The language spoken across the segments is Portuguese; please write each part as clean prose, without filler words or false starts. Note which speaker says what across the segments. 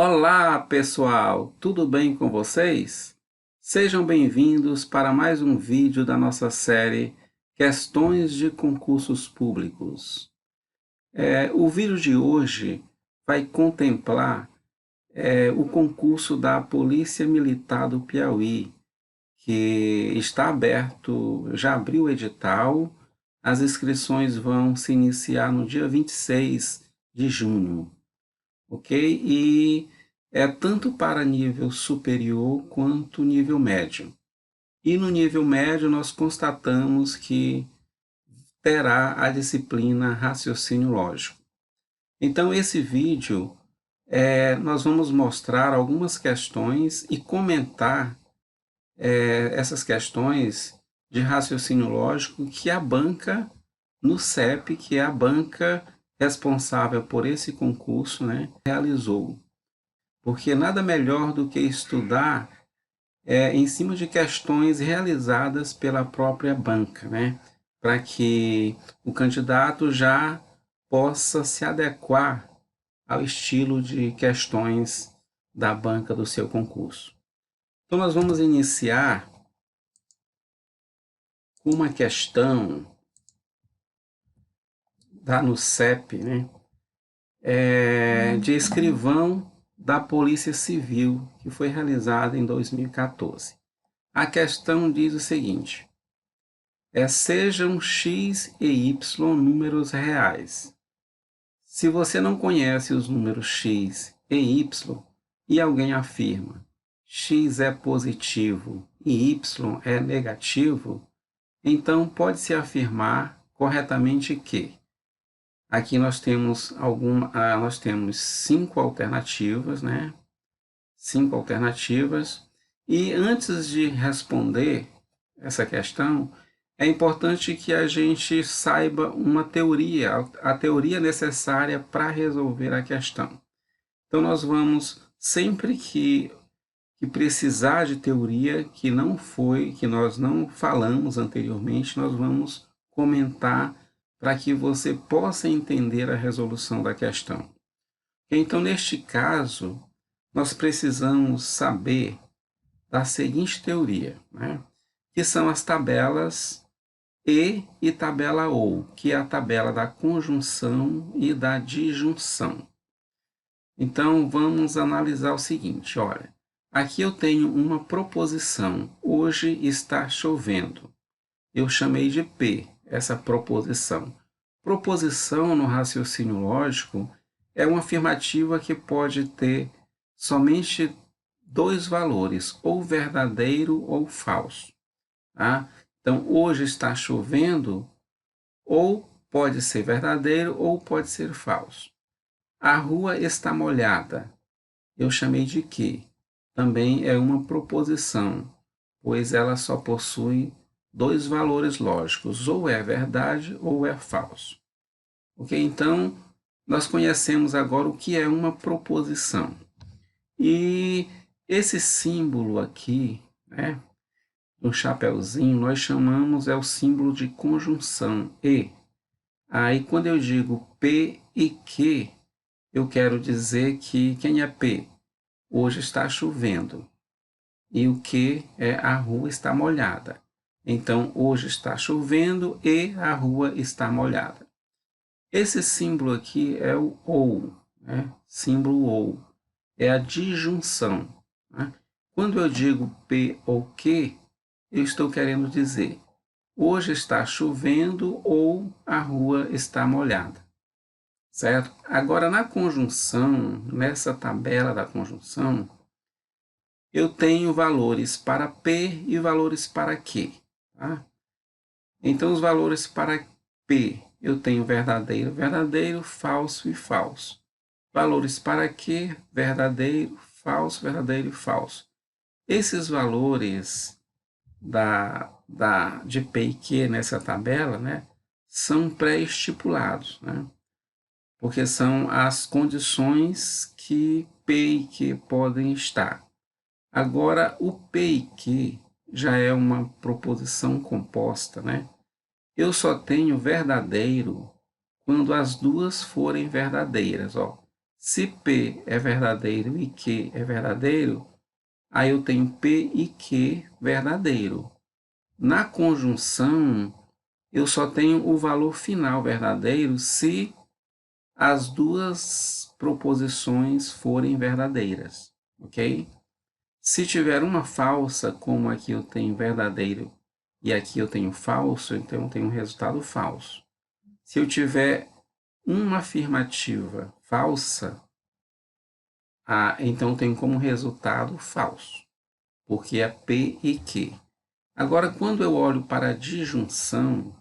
Speaker 1: Olá, pessoal! Tudo bem com vocês? Sejam bem-vindos para mais um vídeo da nossa série Questões de Concursos Públicos. O vídeo de hoje vai contemplar o concurso da Polícia Militar do Piauí, que está aberto, já abriu o edital, as inscrições vão se iniciar no dia 26 de junho. Ok? E é tanto para nível superior quanto nível médio. E no nível médio nós constatamos que terá a disciplina raciocínio lógico. Então esse vídeo nós vamos mostrar algumas questões e comentar essas questões de raciocínio lógico que a banca no CEP, que é a banca responsável por esse concurso, né, realizou. Porque nada melhor do que estudar em cima de questões realizadas pela própria banca, né? Para que o candidato já possa se adequar ao estilo de questões da banca do seu concurso. Então, nós vamos iniciar com uma questão da no CEP, né? De escrivão da Polícia Civil, que foi realizada em 2014. A questão diz o seguinte: sejam x e y números reais. Se você não conhece os números x e y e alguém afirma x é positivo e y é negativo, então pode-se afirmar corretamente que aqui nós temos 5 alternativas, né? 5 alternativas. E antes de responder essa questão, é importante que a gente saiba uma teoria, a teoria necessária para resolver a questão. Então nós vamos, sempre que precisar de teoria que nós não falamos anteriormente, nós vamos comentar para que você possa entender a resolução da questão. Então, neste caso, nós precisamos saber da seguinte teoria, né? Que são as tabelas e tabela OU, que é a tabela da conjunção e da disjunção. Então, vamos analisar o seguinte, olha, aqui eu tenho uma proposição, hoje está chovendo. Eu chamei de P, essa proposição. Proposição no raciocínio lógico é uma afirmativa que pode ter somente dois valores, ou verdadeiro ou falso. Tá? Então, hoje está chovendo, ou pode ser verdadeiro ou pode ser falso. A rua está molhada. Eu chamei de que? Também é uma proposição, pois ela só possui dois valores lógicos, ou é verdade ou é falso. Ok? Então, nós conhecemos agora o que é uma proposição. E esse símbolo aqui, né, no chapeuzinho, nós chamamos, é o símbolo de conjunção, e. Aí, quando eu digo P e Q, eu quero dizer que quem é P? Hoje está chovendo. E o Q é a rua está molhada. Então, hoje está chovendo e a rua está molhada. Esse símbolo aqui é o OU, né? Símbolo OU. É a disjunção. Né? Quando eu digo P ou Q, eu estou querendo dizer hoje está chovendo ou a rua está molhada. Certo? Agora, na conjunção, nessa tabela da conjunção, eu tenho valores para P e valores para Q. Tá? Então, os valores para P, eu tenho verdadeiro, verdadeiro, falso e falso. Valores para Q, verdadeiro, verdadeiro e falso. Esses valores de P e Q nessa tabela, né, são pré-estipulados, né? Porque são as condições que P e Q podem estar. Agora, o P e Q já é uma proposição composta, né? Eu só tenho verdadeiro quando as duas forem verdadeiras. Ó. Se P é verdadeiro e Q é verdadeiro, aí eu tenho P e Q verdadeiro. Na conjunção, eu só tenho o valor final verdadeiro se as duas proposições forem verdadeiras, ok? Se tiver uma falsa, como aqui eu tenho verdadeiro e aqui eu tenho falso, então eu tenho um resultado falso. Se eu tiver uma afirmativa falsa, então eu tenho como resultado falso, porque é P e Q. Agora, quando eu olho para a disjunção,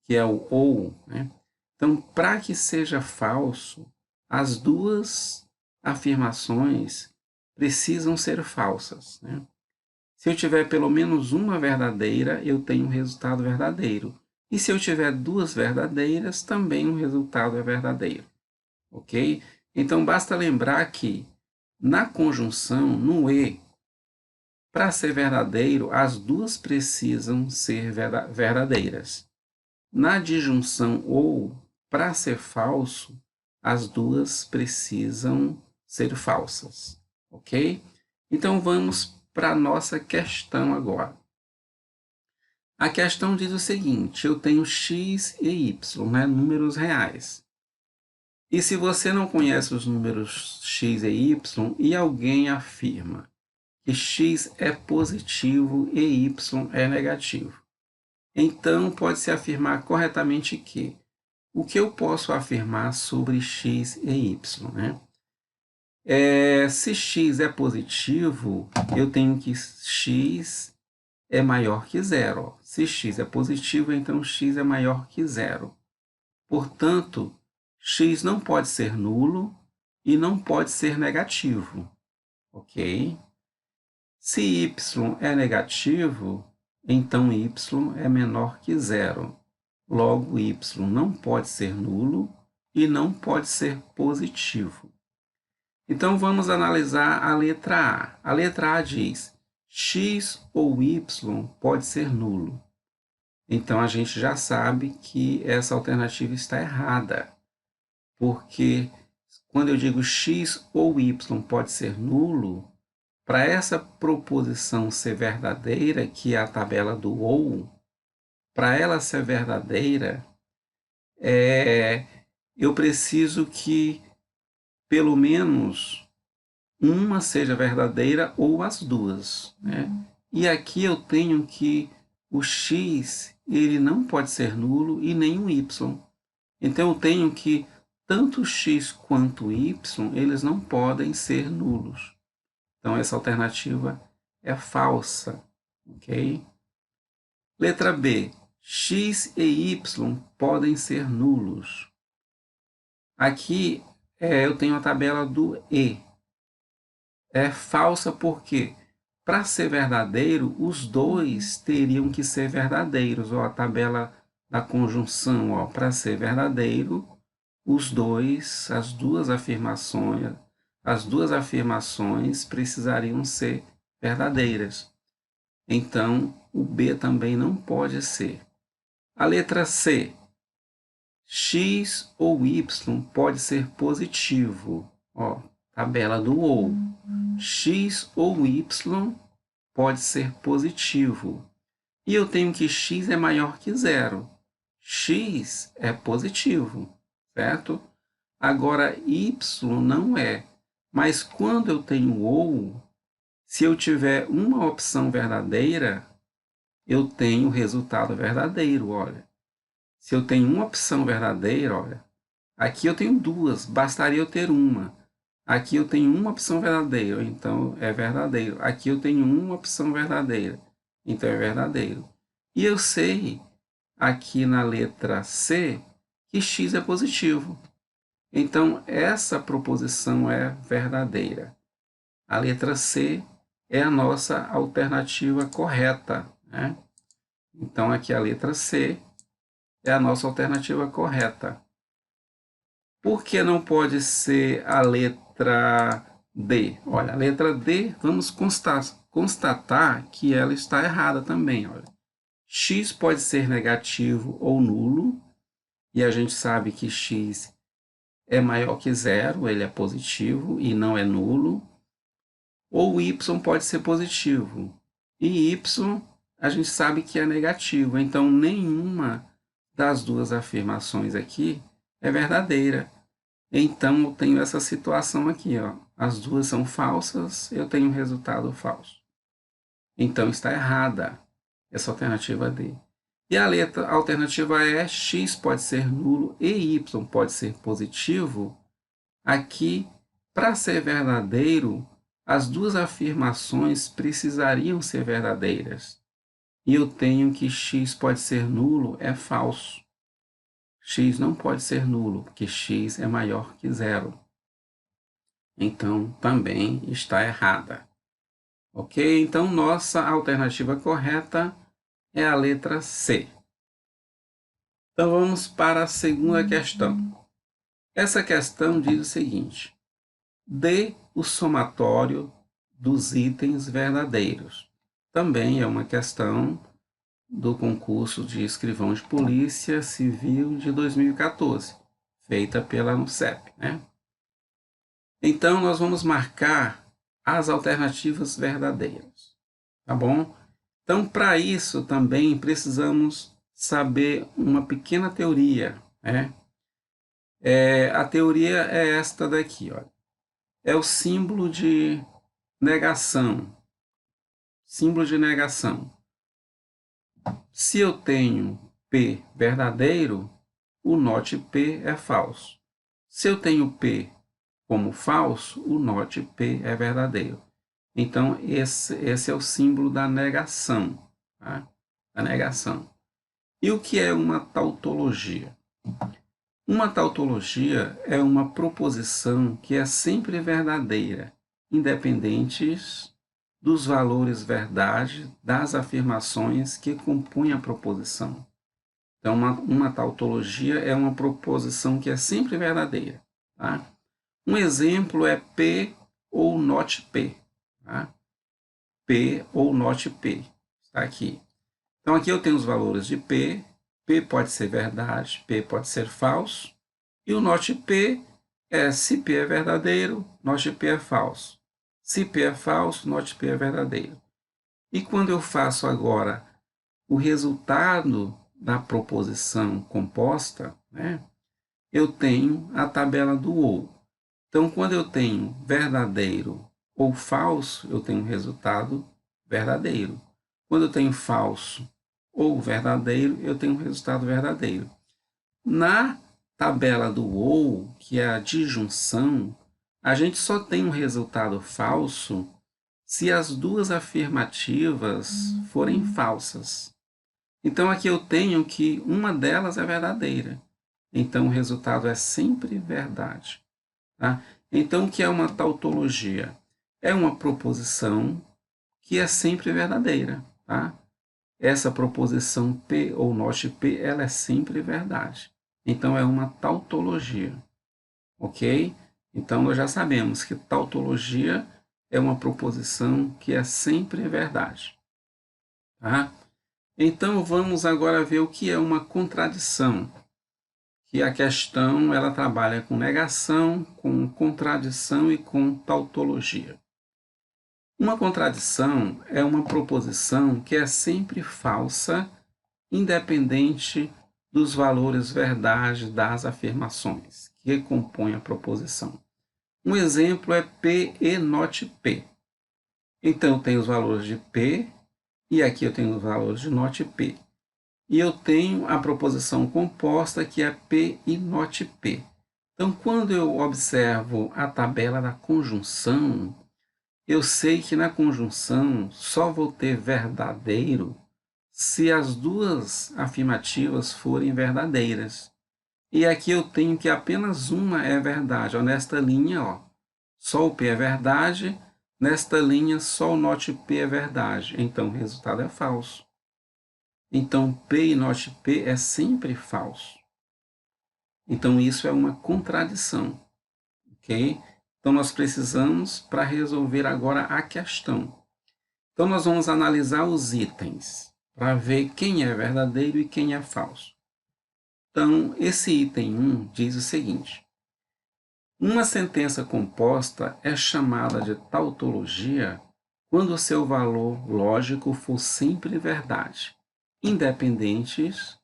Speaker 1: que é o ou, né? Então, para que seja falso, as duas afirmações precisam ser falsas, né? Se eu tiver pelo menos uma verdadeira, eu tenho um resultado verdadeiro. E se eu tiver duas verdadeiras, também o resultado é verdadeiro. Ok? Então, basta lembrar que na conjunção, no e, para ser verdadeiro, as duas precisam ser verdadeiras. Na disjunção ou, para ser falso, as duas precisam ser falsas. Ok? Então, vamos para a nossa questão agora. A questão diz o seguinte: eu tenho x e y, né, números reais. E se você não conhece os números x e y e alguém afirma que x é positivo e y é negativo, então pode-se afirmar corretamente que o que eu posso afirmar sobre x e y, né? Se x é positivo, eu tenho que x é maior que zero. Se x é positivo, então x é maior que zero. Portanto, x não pode ser nulo e não pode ser negativo, ok? Se y é negativo, então y é menor que zero. Logo, y não pode ser nulo e não pode ser positivo. Então, vamos analisar a letra A. A letra A diz: x ou y pode ser nulo. Então, a gente já sabe que essa alternativa está errada, porque quando eu digo x ou y pode ser nulo, para essa proposição ser verdadeira, que é a tabela do ou, para ela ser verdadeira, eu preciso que pelo menos uma seja verdadeira ou as duas, né? E aqui eu tenho que o x ele não pode ser nulo e nem o y. Então eu tenho que tanto o x quanto o y eles não podem ser nulos. Então essa alternativa é falsa, ok? Letra B. X e y podem ser nulos. Aqui eu tenho a tabela do e. É falsa porque, para ser verdadeiro, os dois teriam que ser verdadeiros. Ó, a tabela da conjunção, para ser verdadeiro, as duas afirmações precisariam ser verdadeiras. Então, o B também não pode ser. A letra C. X ou Y pode ser positivo. Ó, tabela do ou. X ou Y pode ser positivo. E eu tenho que x é maior que zero. X é positivo, certo? Agora, y não é. Mas quando eu tenho ou, se eu tiver uma opção verdadeira, eu tenho o resultado verdadeiro, olha. Se eu tenho uma opção verdadeira, olha, aqui eu tenho duas, bastaria eu ter uma. Aqui eu tenho uma opção verdadeira, então é verdadeiro. Aqui eu tenho uma opção verdadeira, então é verdadeiro. E eu sei, aqui na letra C, que x é positivo. Então, essa proposição é verdadeira. A letra C é a nossa alternativa correta, né? Então, aqui a letra C é a nossa alternativa correta. Por que não pode ser a letra D? Olha, a letra D, vamos constatar que ela está errada também. Olha. X pode ser negativo ou nulo, e a gente sabe que x é maior que zero, ele é positivo e não é nulo, ou y pode ser positivo, e y a gente sabe que é negativo, então nenhuma das duas afirmações aqui é verdadeira. Então eu tenho essa situação aqui, ó. As duas são falsas, eu tenho um resultado falso. Então está errada essa alternativa D. E a letra alternativa E, x pode ser nulo e y pode ser positivo. Aqui, para ser verdadeiro, as duas afirmações precisariam ser verdadeiras. E eu tenho que x pode ser nulo é falso. X não pode ser nulo, porque x é maior que zero. Então, também está errada. Ok? Então, nossa alternativa correta é a letra C. Então, vamos para a segunda questão. Essa questão diz o seguinte: dê o somatório dos itens verdadeiros. Também é uma questão do concurso de escrivão de polícia civil de 2014, feita pela ANUCEP, né? Então, nós vamos marcar as alternativas verdadeiras, tá bom? Então, para isso também precisamos saber uma pequena teoria, né? A teoria é esta daqui, ó. É o símbolo de negação. Símbolo de negação. Se eu tenho P verdadeiro, o not P é falso. Se eu tenho P como falso, o not P é verdadeiro. Então, esse é o símbolo da negação. Tá? Da negação. E o que é uma tautologia? Uma tautologia é uma proposição que é sempre verdadeira, independentes dos valores verdade das afirmações que compõem a proposição. Então, uma tautologia é uma proposição que é sempre verdadeira. Tá? Um exemplo é P ou not P. Tá? P ou not P. Está aqui. Então, aqui eu tenho os valores de P. P pode ser verdade, P pode ser falso. E o not P é se P é verdadeiro, not P é falso. Se P é falso, not P é verdadeiro. E quando eu faço agora o resultado da proposição composta, né, eu tenho a tabela do ou. Então, quando eu tenho verdadeiro ou falso, eu tenho um resultado verdadeiro. Quando eu tenho falso ou verdadeiro, eu tenho um resultado verdadeiro. Na tabela do ou, que é a disjunção, a gente só tem um resultado falso se as duas afirmativas forem falsas. Então, aqui eu tenho que uma delas é verdadeira. Então, o resultado é sempre verdade. Tá? Então, o que é uma tautologia? É uma proposição que é sempre verdadeira. Tá? Essa proposição P ou not P, ela é sempre verdade. Então, é uma tautologia. Ok? Então, nós já sabemos que tautologia é uma proposição que é sempre verdade. Tá? Então, vamos agora ver o que é uma contradição. Que a questão ela trabalha com negação, com contradição e com tautologia. Uma contradição é uma proposição que é sempre falsa, independente dos valores verdade das afirmações que compõem a proposição. Um exemplo é P e not P. Então, eu tenho os valores de P e aqui eu tenho os valores de not P. E eu tenho a proposição composta que é P e not P. Então, quando eu observo a tabela da conjunção, eu sei que na conjunção só vou ter verdadeiro se as duas afirmativas forem verdadeiras. E aqui eu tenho que apenas uma é verdade. Ó, nesta linha, ó, só o P é verdade. Nesta linha, só o not P é verdade. Então, o resultado é falso. Então, P e not P é sempre falso. Então, isso é uma contradição. Ok? Então, nós precisamos para resolver agora a questão. Então, nós vamos analisar os itens para ver quem é verdadeiro e quem é falso. Então, esse item 1 diz o seguinte: Uma sentença composta é chamada de tautologia quando seu valor lógico for sempre verdade, independentes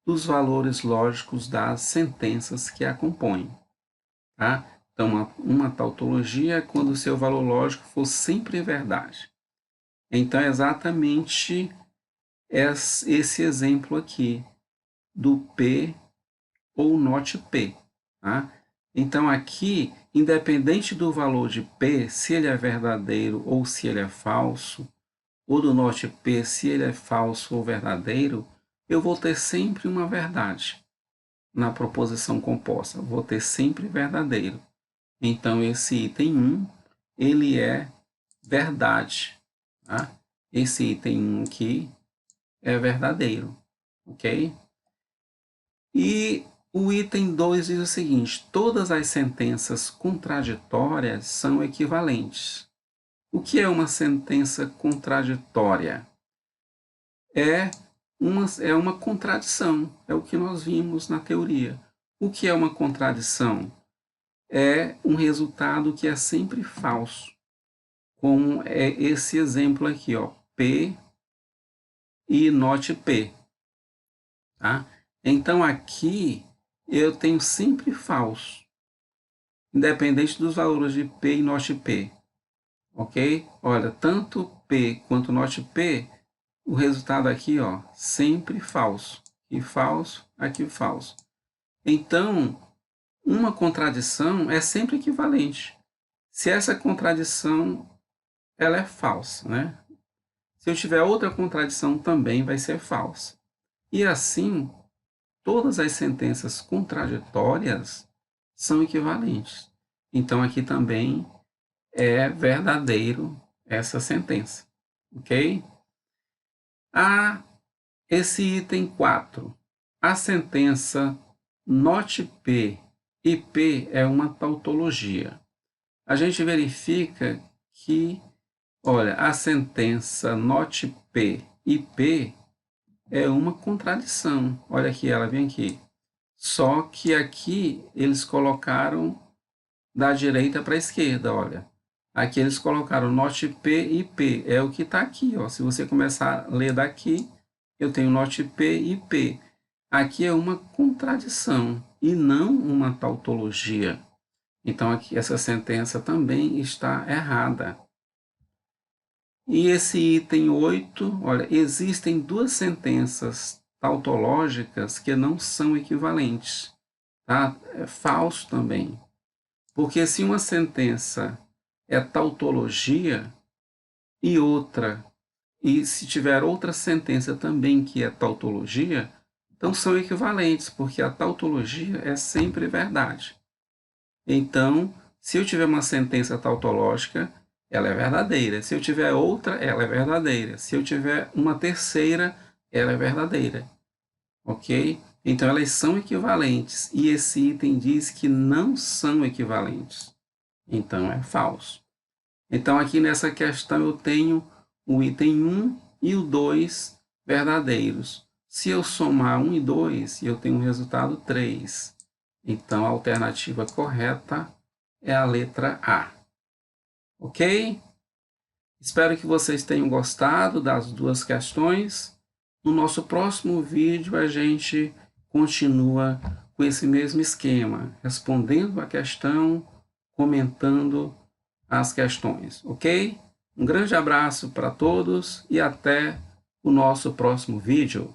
Speaker 1: dos valores lógicos das sentenças que a compõem. Tá? Então, uma tautologia é quando o seu valor lógico for sempre verdade. Então, é exatamente esse exemplo aqui do P ou not P. Tá? Então, aqui, independente do valor de P, se ele é verdadeiro ou se ele é falso, ou do not P, se ele é falso ou verdadeiro, eu vou ter sempre uma verdade na proposição composta. Vou ter sempre verdadeiro. Então, esse item 1, ele é verdade. Tá? Esse item 1 aqui é verdadeiro. Ok? E o item 2 diz o seguinte: todas as sentenças contraditórias são equivalentes. O que é uma sentença contraditória? É uma contradição, é o que nós vimos na teoria. O que é uma contradição? É um resultado que é sempre falso, como é esse exemplo aqui, ó, P e not P. Tá? Então, aqui, eu tenho sempre falso, independente dos valores de P e not P. Ok? Olha, tanto P quanto not P, o resultado aqui, ó, sempre falso. E falso, aqui falso. Então, uma contradição é sempre equivalente. Se essa contradição ela é falsa, né? Se eu tiver outra contradição também vai ser falsa. E assim, todas as sentenças contraditórias são equivalentes. Então aqui também é verdadeiro essa sentença, ok? Esse item 4, a sentença not P e P é uma tautologia. A gente verifica que, olha, a sentença not P e P é uma contradição. Olha aqui, ela vem aqui. Só que aqui eles colocaram da direita para a esquerda, olha. Aqui eles colocaram not P e P. É o que está aqui, ó. Se você começar a ler daqui, eu tenho not P e P. Aqui é uma contradição e não uma tautologia. Então, aqui essa sentença também está errada. E esse item 8, olha, existem duas sentenças tautológicas que não são equivalentes. Tá? É falso também. Porque se uma sentença é tautologia e se tiver outra sentença também que é tautologia, então são equivalentes, porque a tautologia é sempre verdade. Então, se eu tiver uma sentença tautológica, ela é verdadeira. Se eu tiver outra, ela é verdadeira. Se eu tiver uma terceira, ela é verdadeira. Ok? Então, elas são equivalentes. E esse item diz que não são equivalentes. Então, é falso. Então, aqui nessa questão, eu tenho o item 1 e o 2 verdadeiros. Se eu somar 1 e 2, eu tenho o resultado 3. Então, a alternativa correta é a letra A. Ok? Espero que vocês tenham gostado das duas questões. No nosso próximo vídeo, a gente continua com esse mesmo esquema, respondendo a questão, comentando as questões, ok? Um grande abraço para todos e até o nosso próximo vídeo.